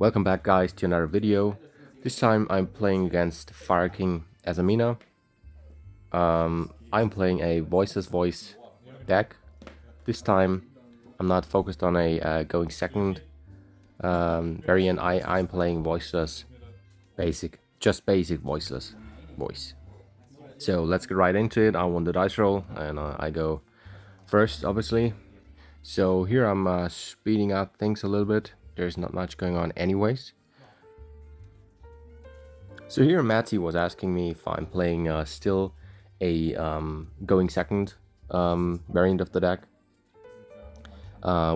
Welcome back guys to another video. This time I'm playing against Fireking Azamina. I'm playing a Voiceless voice deck. This time I'm not focused on a going second variant. I'm playing Voiceless just basic Voiceless voice. So let's get right into it. I won the dice roll and I go first obviously. So here I'm speeding up things a little bit. There's not much going on anyways. So here Matty was asking me if I'm playing still a going second variant of the deck,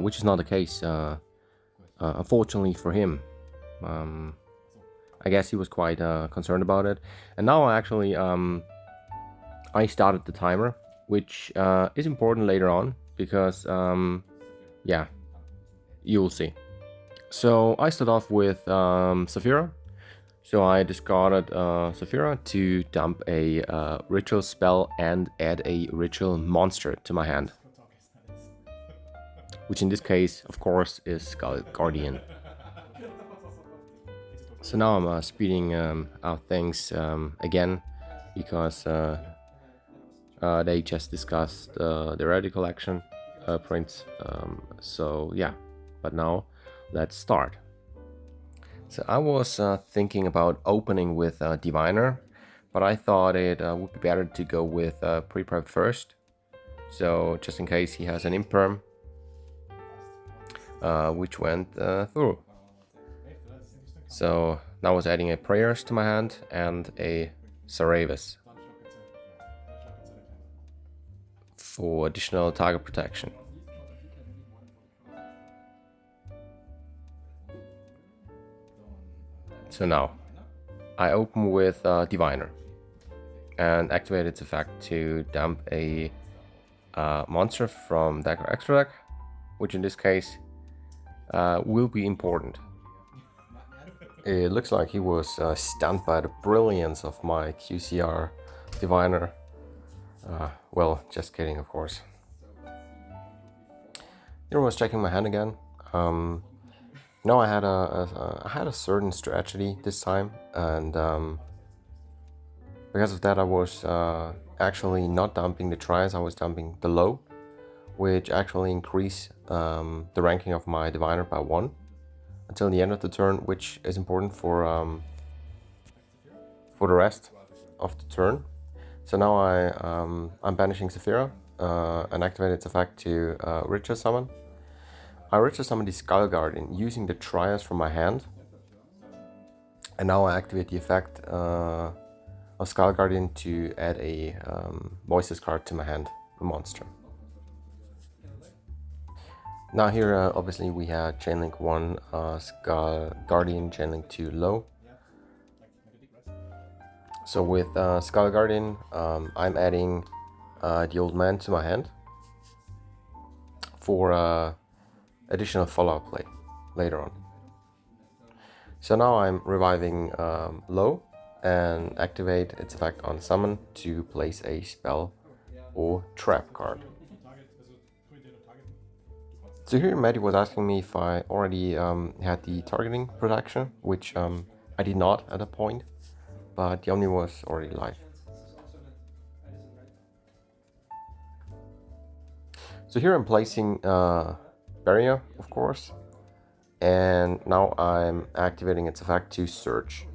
which is not the case, unfortunately for him. I guess he was quite concerned about it, and now I started the timer, which is important later on because yeah, you'll see. So I start off with Saphira. So I discarded Saphira to dump a ritual spell and add a ritual monster to my hand. Which in this case, of course, is Skull Guardian. So now I'm speeding out things again, because they just discussed the radical action prints. So yeah, but now let's start. So I was thinking about opening with Diviner, but I thought it would be better to go with pre-prep first. So just in case he has an imperm, which went through. So now I was adding a Prayers to my hand and a Saravis for additional target protection. So now I open with Diviner and activate its effect to dump a monster from deck or extra deck, which in this case will be important. It looks like he was stunned by the brilliance of my QCR Diviner. Well, just kidding, of course. Here I was checking my hand again. No, I had a certain strategy this time, and because of that, I was actually not dumping the tries. I was dumping the low, which actually increased the ranking of my Diviner by 1 until the end of the turn, which is important for the rest of the turn. So now I'm banishing Saphira and activate its effect to Ritual Summon. I Ritual Summon the Skull Guardian using the Trias from my hand, and now I activate the effect of Skull Guardian to add a Voices card to my hand, a monster. Now here obviously we had Chainlink 1, Skull Guardian, Chainlink 2 low. So with Skull Guardian, I'm adding the Old Man to my hand for additional follow-up play later on. So now I'm reviving low and activate its effect on summon to place a spell or trap card. So here Maddie was asking me if I already had the targeting protection, which I did not at that point, but the Omni was already live. So here I'm placing Barrier, of course, and now I'm activating its effect to search.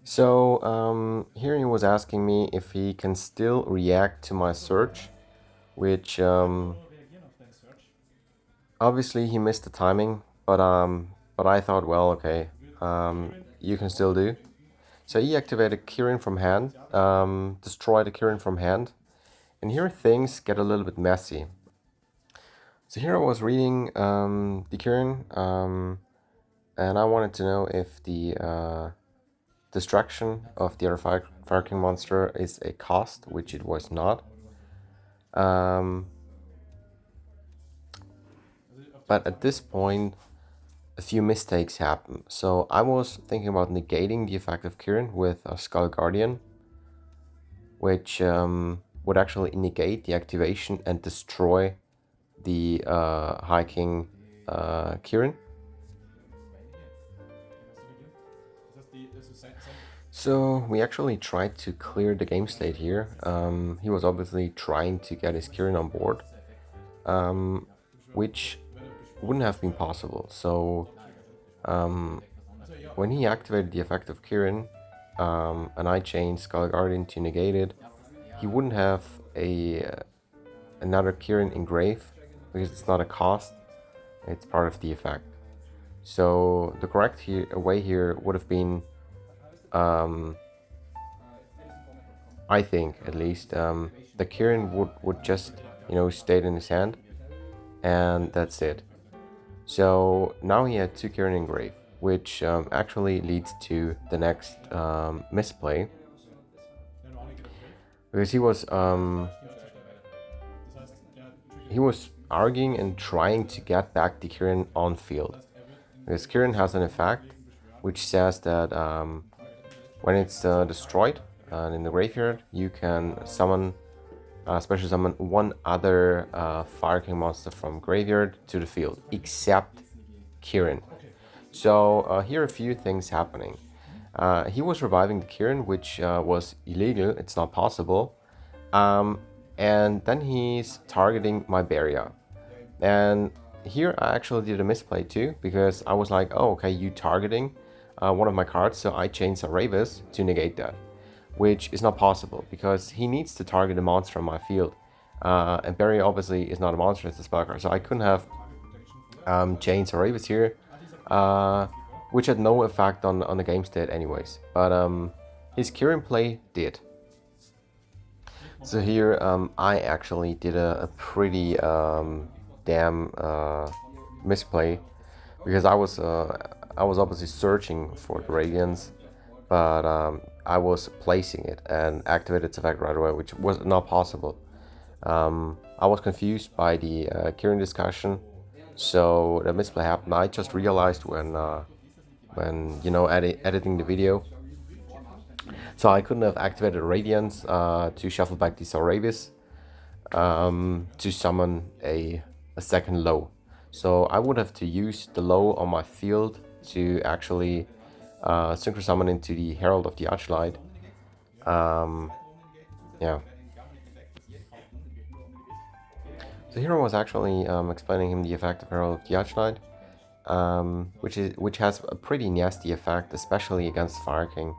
So here he was asking me if he can still react to my search, which obviously he missed the timing, but I thought, well, okay, you can still do. So he activated Kirin from hand, destroyed the Kirin from hand, and here things get a little bit messy. So here I was reading the Kirin, and I wanted to know if the destruction of the other Fireking monster is a cost, which it was not. But at this point, a few mistakes happen. So I was thinking about negating the effect of Kirin with a Skull Guardian, which would actually negate the activation and destroy the Hiking Kirin. So we actually tried to clear the game state here. He was obviously trying to get his Kirin on board, which wouldn't have been possible. So when he activated the effect of Kirin, and I changed Skull Guardian to negate it, he wouldn't have another Kirin engrave because it's not a cost, it's part of the effect. So the correct way here would have been, I think at least, the Kirin would just, stay in his hand, and that's it. So now he had 2 Kirin engrave, which actually leads to the next misplay, because he was arguing and trying to get back the Kirin on field. Because Kirin has an effect which says that when it's destroyed and in the graveyard, you can summon, special summon one other Fireking monster from graveyard to the field, except Kirin. So here are a few things happening. He was reviving the Kirin, which was illegal, it's not possible. And then he's targeting my Beria. And here I actually did a misplay too, because I was like, oh, okay, you targeting one of my cards, so I changed Aravis to negate that, which is not possible because he needs to target a monster on my field. And Beria obviously is not a monster, it's a spell card, so I couldn't have changed Aravis here, which had no effect on the game state anyways. But his Kirin play did. So here I actually did a pretty damn misplay, because I was obviously searching for the Radiance, but I was placing it and activated its effect right away, which was not possible. I was confused by the Kirin discussion, so the misplay happened. I just realized when editing the video. So I couldn't have activated Radiance to shuffle back the Aravis to summon a second low. So I would have to use the low on my field to actually synchro summon into the Herald of the Archlight. Yeah. So here I was actually explaining him the effect of Herald of the Archlight, which has a pretty nasty effect, especially against Fireking,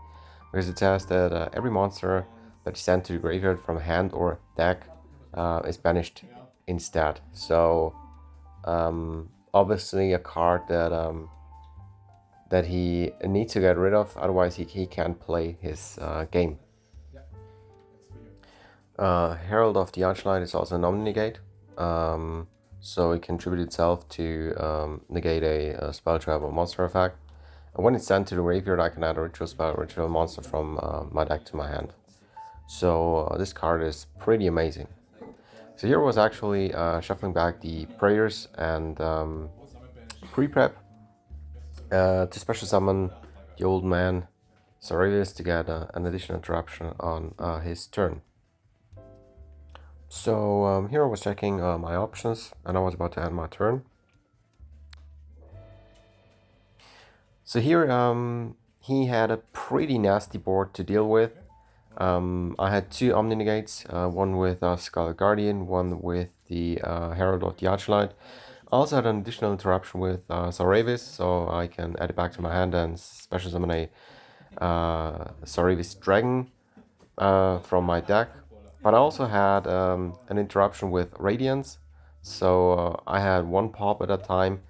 because it says that every monster that is sent to the graveyard from hand or deck is banished instead. So obviously a card that he needs to get rid of, otherwise he can't play his game. Herald of the Archlight is also a non-negate, so it contributes itself to negate a spell trap or monster effect. And when it's sent to the graveyard, I can add a ritual spell, ritual monster from my deck to my hand. So this card is pretty amazing. So here was actually shuffling back the prayers and pre-prep to special summon the old man Saravis to get an additional interruption on his turn. So here I was checking my options, and I was about to end my turn. So here he had a pretty nasty board to deal with. I had 2 Omni Negates, one with Scarlet Guardian, one with the Herald of the Archlight. I also had an additional interruption with Saravis, so I can add it back to my hand and special summon a Saravis Dragon from my deck. But I also had an interruption with Radiance, so I had 1 pop at a time,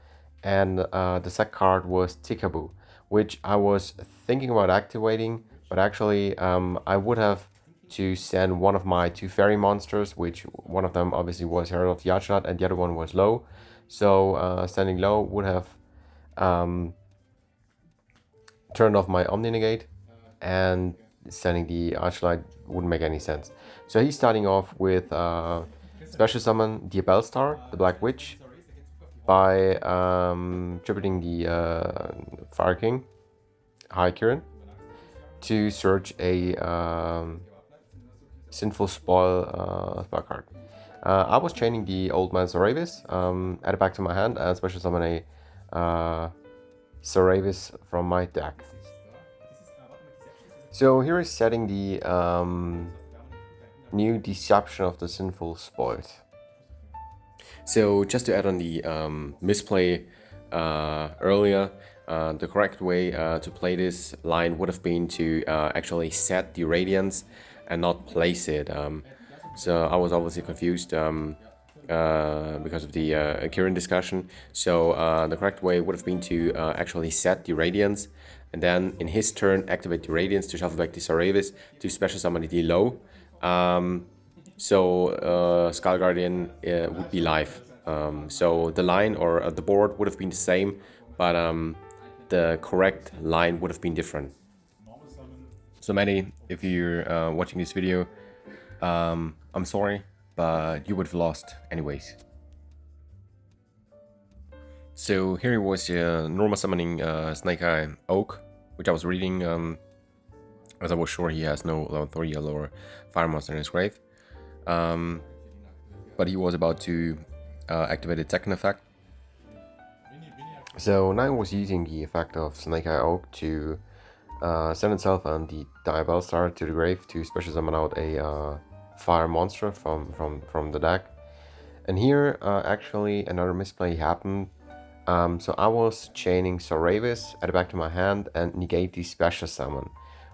and the second card was Tikaboo, which I was thinking about activating, but actually I would have to send one of my 2 fairy monsters, which one of them obviously was Herald of the Archlight and the other one was low. So sending low would have turned off my Omni Negate, and sending the Archlight wouldn't make any sense. So he's starting off with special summon the Bellstar, the Black Witch, by tributing the Fireking, High Kirin, to search a Sinful Spoil card. I was chaining the Old Man Zoravis, add it back to my hand, and special summon a Zoravis from my deck. So here is setting the new Deception of the Sinful Spoils. So just to add on the misplay earlier, the correct way to play this line would have been to actually set the Radiance and not place it. So I was obviously confused because of the Kirin discussion. So the correct way would have been to actually set the Radiance and then in his turn activate the Radiance to shuffle back the Zoravis to special summon the low. So Skull Guardian would be live. So the line or the board would have been the same, but the correct line would have been different. So Manny, if you're watching this video, I'm sorry, but you would have lost anyways. So here was normal summoning Snake Eye Oak, which I was reading as I was sure he has no level 3 or lower fire monster in his grave. But he was about to activate its second effect. So now I was using the effect of Snake Eye Oak to send itself and the Diabell Star to the grave to special summon out a fire monster from the deck. And here actually another misplay happened. So I was chaining Zoravis, add it back to my hand and negate the special summon,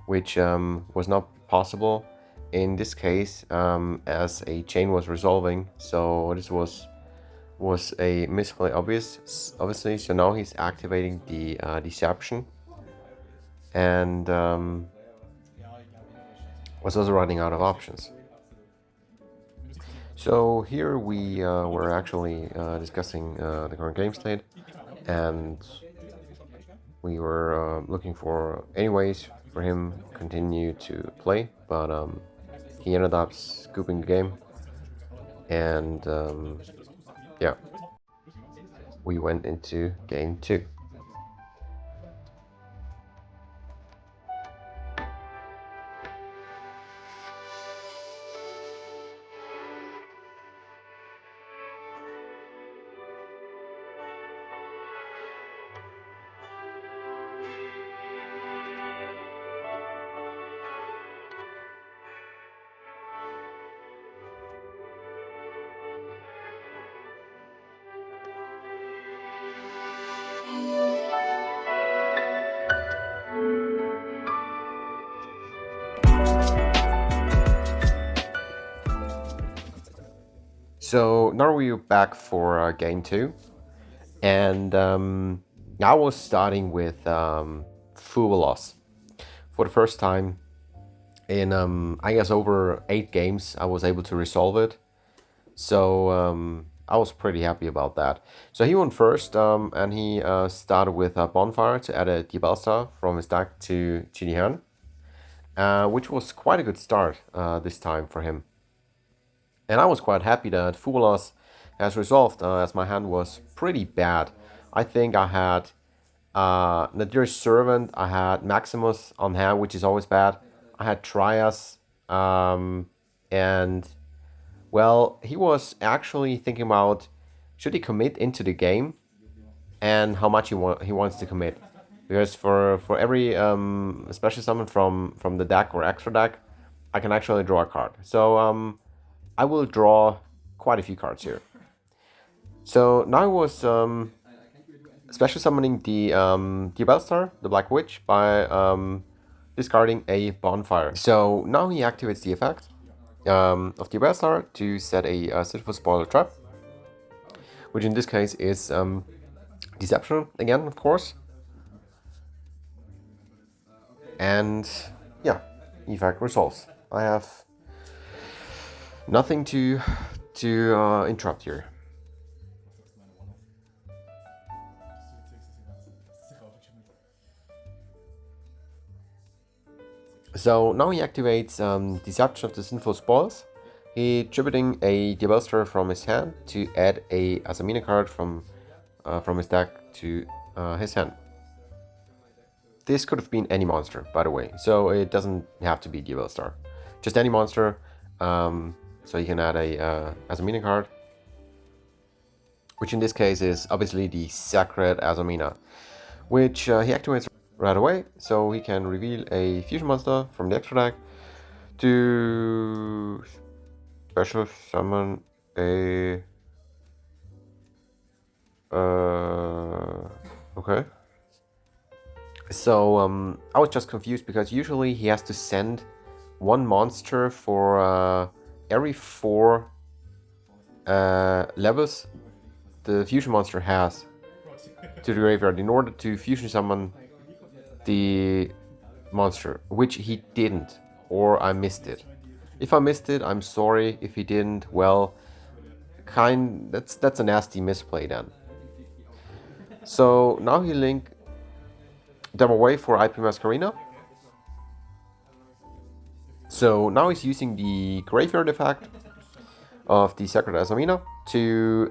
which was not possible in this case as a chain was resolving. So this was a misplay obviously. So now he's activating the Deception and was also running out of options. So here we were actually discussing the current game state, and we were looking for any ways for him to continue to play, but he ended up scooping the game, and yeah, we went into game 2. So now we're back for game 2, and I was starting with Voiceless for the first time in I guess over 8 games. I was able to resolve it, so I was pretty happy about that. So he went first, and he started with a Bonfire to add a Diabell Star from his deck to the hand, which was quite a good start this time for him. And I was quite happy that Voiceless has resolved, as my hand was pretty bad. I think I had Nadir's Servant, I had Maximus on hand, which is always bad. I had Trias, and well, he was actually thinking about should he commit into the game and how much he wants to commit. Because for every special summon from the deck or extra deck, I can actually draw a card. So I will draw quite a few cards here. So now I was special summoning the Diabell Star, the Black Witch, by discarding a Bonfire. So now he activates the effect of Diabell Star to set a Sinful Spoiler trap, which in this case is Deception again, of course. And yeah, effect resolves. I have nothing to interrupt here. So now he activates Deception of the Sinful Spoils. He tributing a Diabell Star from his hand to add a Azamina card from his deck to his hand. This could have been any monster, by the way, so it doesn't have to be Duel Star. Just any monster, So you can add a Azamina card, which in this case is obviously the Sacred Azamina, which he activates right away, so he can reveal a fusion monster from the extra deck to special summon a... okay. So I was just confused because usually he has to send one monster for every 4 levels the fusion monster has to the graveyard in order to fusion summon the monster, which he didn't, or I missed it. If I missed it, I'm sorry. If he didn't, well, that's a nasty misplay then. So now he link them away for IP Masquerina. So now he's using the graveyard effect of the Sacred Azamina to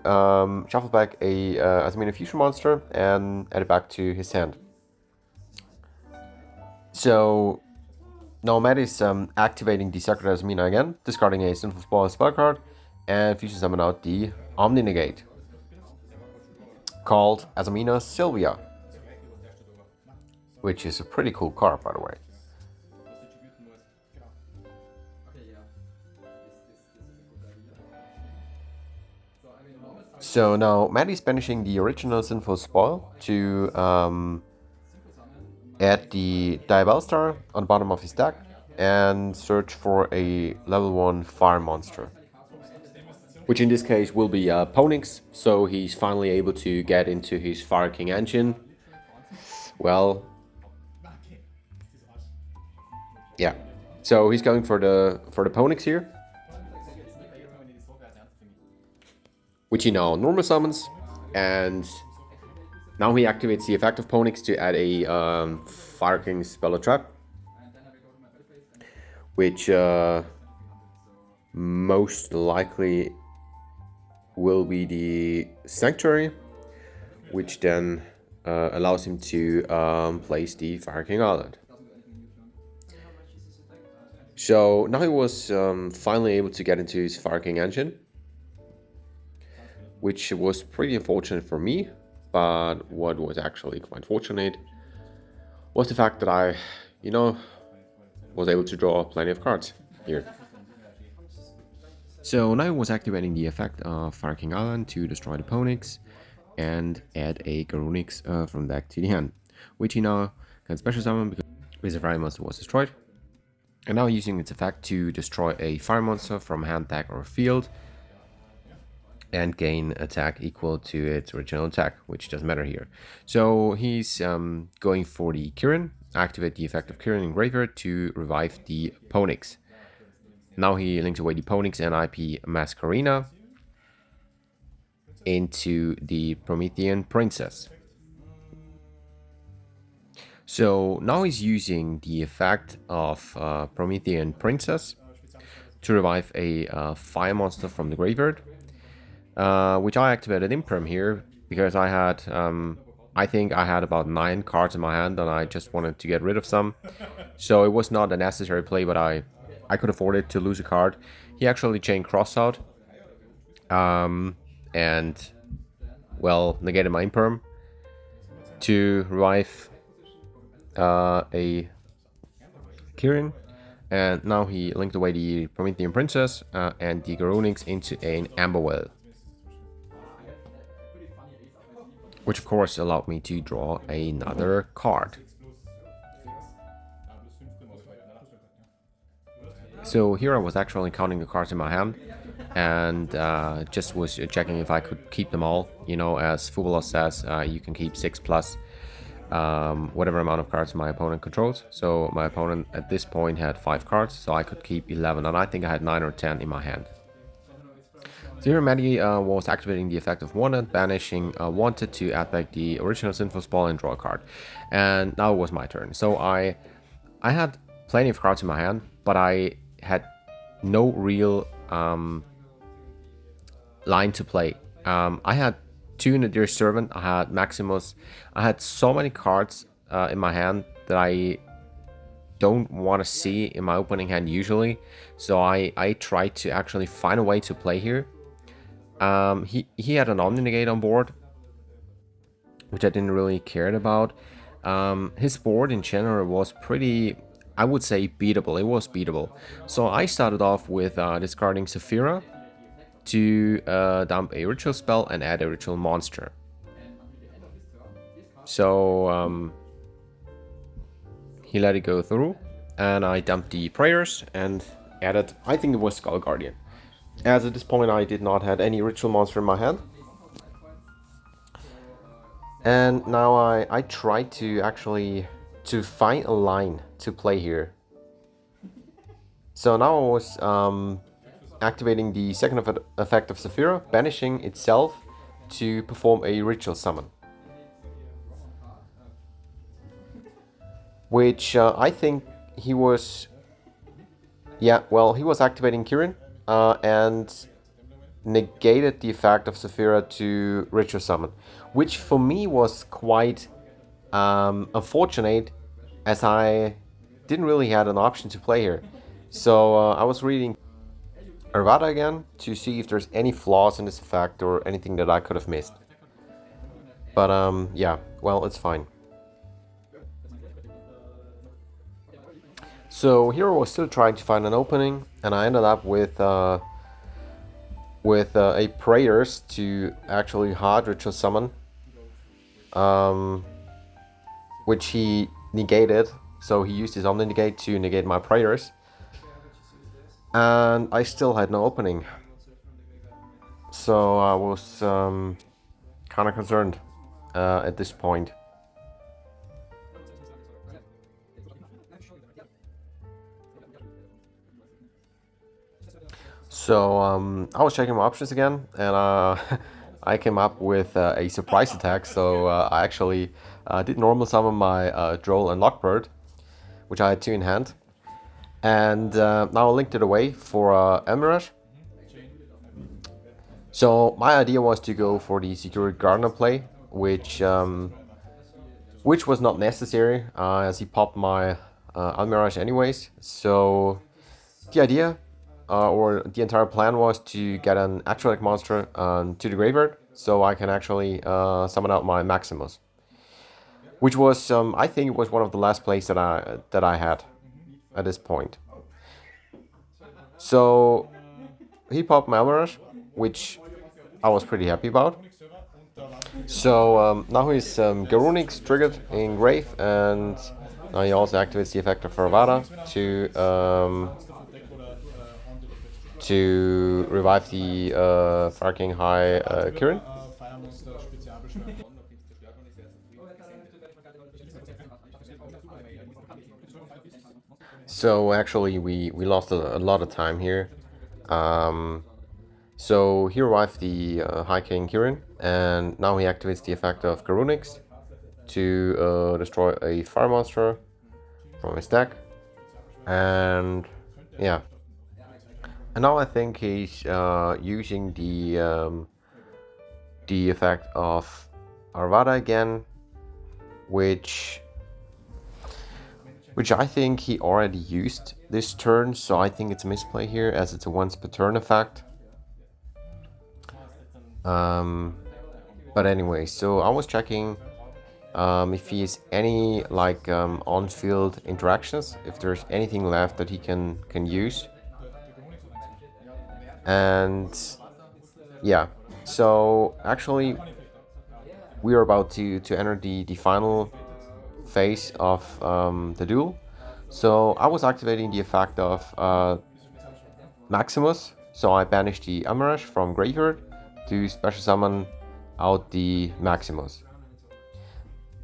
shuffle back a Azamina fusion monster and add it back to his hand. So now Matt is activating the Sacred Azamina again, discarding a Sinful spell card, and fusion summon out the Omni Negate, called Azamina Sylvia, which is a pretty cool card, by the way. So now Matt is banishing the original Sinful Spoil to add the Diabell Star on the bottom of his deck and search for a level 1 fire monster, which in this case will be Ponix, so he's finally able to get into his Fireking engine. Well, yeah, so he's going for the Ponix here, which he now normal summons, and now he activates the effect of Ponix to add a Fireking spell or trap, which most likely will be the Sanctuary, which then allows him to place the Fireking Island. So now he was finally able to get into his Fireking engine, which was pretty unfortunate for me, but what was actually quite fortunate was the fact that I, was able to draw plenty of cards here. So now I was activating the effect of Fireking Island to destroy the Ponix and add a Garunix from deck to the hand, which he now can special summon because the fire monster was destroyed. And now using its effect to destroy a fire monster from hand, deck, or field and gain attack equal to its original attack, which doesn't matter here. So he's going for the Kirin, activate the effect of Kirin in graveyard to revive the Ponix. Now he links away the Ponix and IP Masquerina into the Promethean Princess. So now he's using the effect of Promethean Princess to revive a fire monster from the graveyard, which I activated Imperm here because I had, I think I had about 9 cards in my hand and I just wanted to get rid of some. So it was not a necessary play, but I could afford it to lose a card. He actually chained Cross out and, well, negated my Imperm to revive a Kirin, and now he linked away the Promethean Princess and the Garunix into an Amberwell, which of course allowed me to draw another card. So here I was actually counting the cards in my hand and just was checking if I could keep them all. As Fubala says, you can keep 6 plus whatever amount of cards my opponent controls. So my opponent at this point had 5 cards, so I could keep 11, and I think I had 9 or 10 in my hand. So here Maddie was activating the effect of Wanted, banishing Wanted to add back the original Sinful Spell and draw a card. And now it was my turn. So I had plenty of cards in my hand, but I had no real line to play. I had 2 Nadir Servant, I had Maximus, I had so many cards in my hand that I don't want to see in my opening hand usually. So I tried to actually find a way to play here. He had an Omni Negate on board, which I didn't really care about. His board in general was pretty, I would say, beatable. It was beatable. So I started off with discarding Saphira to dump a ritual spell and add a ritual monster. So he let it go through, and I dumped the prayers and added, I think it was Skull Guardian. As at this point I did not have any ritual monster in my hand. And now I tried to actually to find a line to play here. So now I was activating the second effect of Saphira, banishing itself to perform a ritual summon. Which I think he was... Yeah, well, he was activating Kirin and negated the effect of Saphira to ritual summon. Which for me was quite unfortunate, as I didn't really have an option to play here. So I was reading Arvada again to see if there's any flaws in this effect or anything that I could have missed. But yeah, well, it's fine. So here I was still trying to find an opening, and I ended up with a prayers to actually hard ritual summon, which he negated. So he used his Omni Negate to negate my prayers, and I still had no opening. So I was kind of concerned at this point. So I was checking my options again, and I came up with a surprise attack. So I actually did normal summon my Duel and Lockbird, which I had two in hand, and now I linked it away for Emirage. So my idea was to go for the Secured Gardener play, which was not necessary, as he popped my Almirage anyways. So the idea, or the entire plan, was to get an actual monster to the graveyard, so I can actually summon out my Maximus, which was I think it was one of the last plays that I had at this point. So he popped my Almirage, which I was pretty happy about. So now his Garunix triggered in Grave, and now he also activates the effect of Fervada to revive the Fireking High Kirin. So actually we lost a lot of time here. So he revived the High King Kirin, and now he activates the effect of Garunix to destroy a fire monster from his deck. And yeah. And now I think he's using the effect of Arvada again, which I think he already used this turn, so I think it's a misplay here, as it's a once per turn effect. But anyway, so I was checking if he has any like on-field interactions, if there's anything left that he can use. And yeah, so actually we are about to enter the final phase of the duel. So I was activating the effect of Maximus, so I banished the Amaraj from graveyard to special summon out the Maximus.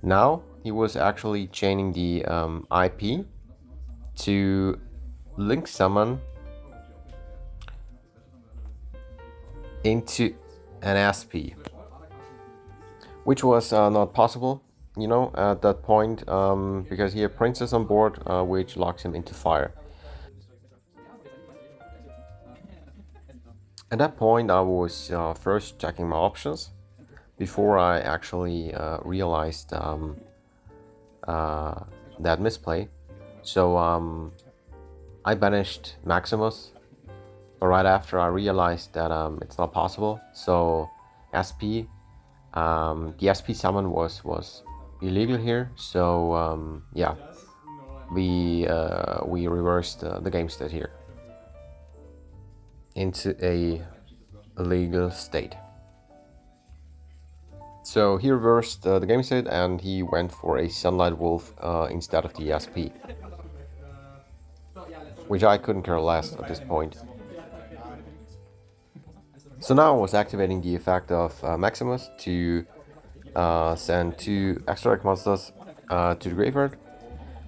Now he was actually chaining the IP to link summon into an SP, which was not possible, you know, at that point, because he had Princess on board, which locks him into fire. At that point, I was first checking my options before I actually realized that misplay. So I banished Maximus, but right after I realized that it's not possible. So SP, the SP summon was illegal here. So yeah, we reversed the game state here into a legal state. So he reversed the game state and he went for a Sunlight Wolf instead of the SP, which I couldn't care less at this point. So now I was activating the effect of Maximus to send 2 extra deck monsters to the graveyard,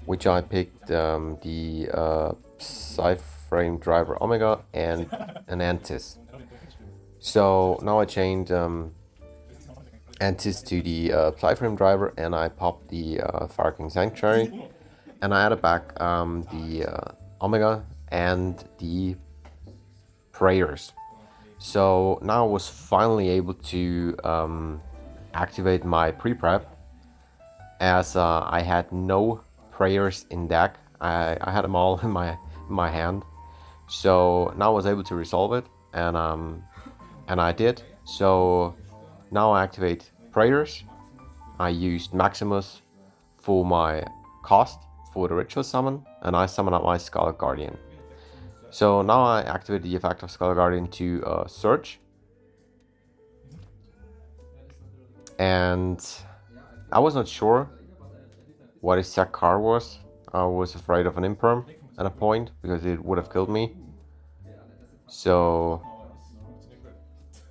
which I picked the Psyframe Driver Omega and an Antis. So now I chained Antis to the Psyframe Driver and I popped the Fireking Sanctuary, and I added back the Omega and the Prayers. So now I was finally able to activate my pre-prep, as I had no Prayers in deck. I had them all in my hand. So now I was able to resolve it, and I did. So now I activate Prayers. I used Maximus for my cost for the ritual summon, and I summon up my Scarlet Guardian. So now I activate the effect of Scarlet Guardian to search. And I was not sure what his sack card was. I was afraid of an Imperm at a point because it would have killed me. So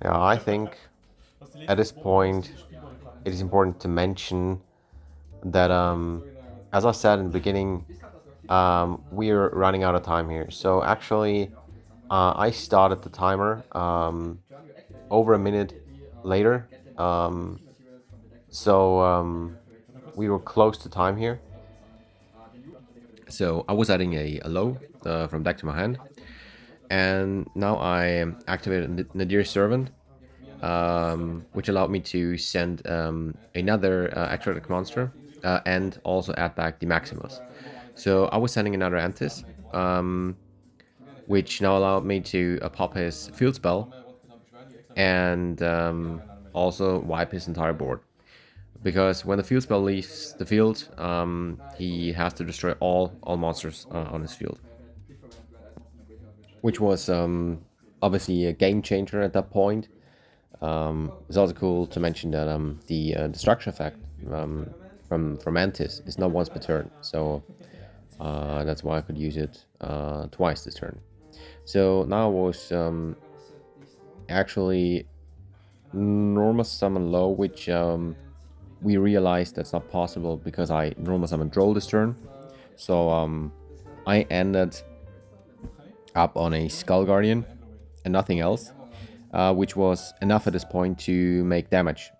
yeah, I think at this point it is important to mention that as I said in the beginning, we're running out of time here. So actually I started the timer over a minute later. So we were close to time here. So I was adding a low from deck to my hand. And now I activated Nadir's Servant, which allowed me to send another extra deck monster and also add back the Maximus. So I was sending another Antis, which now allowed me to pop his field spell and also wipe his entire board. Because when the field spell leaves the field, he has to destroy all monsters on his field, which was obviously a game changer at that point. It's also cool to mention that the destruction effect from Antis is not once per turn, so that's why I could use it twice this turn. So now I was actually normal summon low, which we realized that's not possible because I normal summon Droll this turn. So I ended up on a Skull Guardian and nothing else, which was enough at this point to make damage.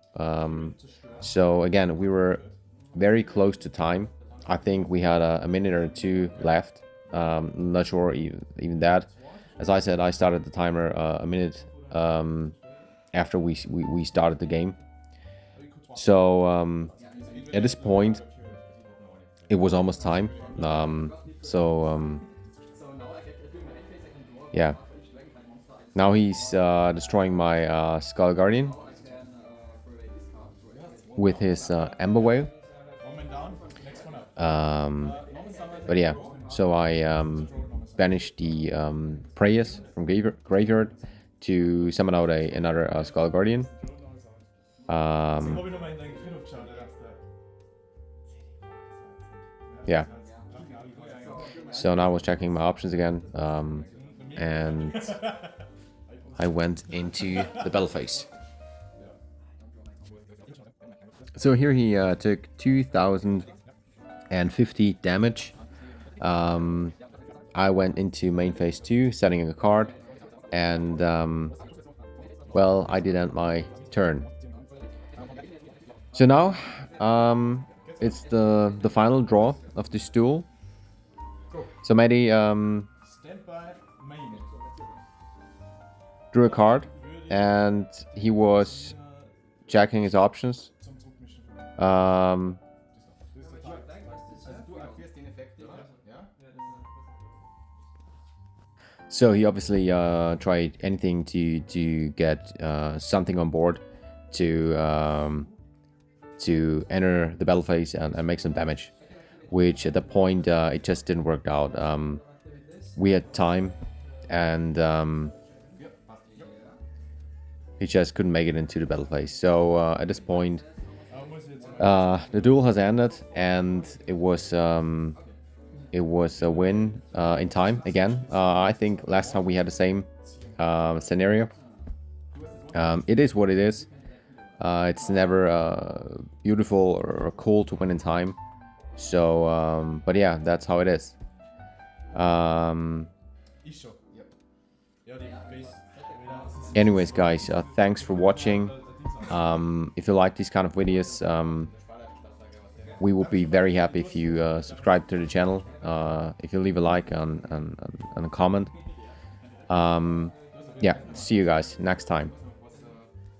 So again, we were very close to time. I think we had a minute or two left. Not sure even that. As I said, I started the timer a minute after we started the game. So at this point, it was almost time. Yeah. Now he's destroying my Skull Guardian with his Ember Whale. But yeah, so I banished the Prayers from graveyard to summon out another Skull Guardian. Yeah. So now I was checking my options again, and I went into the battle phase. So here he took 2050 damage. I went into main phase 2, setting a card, and well, I did end my turn. So now it's the final draw of this duel. So Mehdi drew a card, and he was checking his options. So he obviously tried anything to get something on board to enter the battle phase and make some damage, which at that point it just didn't work out. We had time, and he just couldn't make it into the battle phase. So at this point, the duel has ended, and it was a win in time again. I think last time we had the same scenario. It is what it is. It's never beautiful or cool to win in time. So, but yeah, that's how it is. Um, anyways, guys, thanks for watching. If you like these kind of videos, we will be very happy if you subscribe to the channel, if you leave a like and a comment. Yeah, see you guys next time.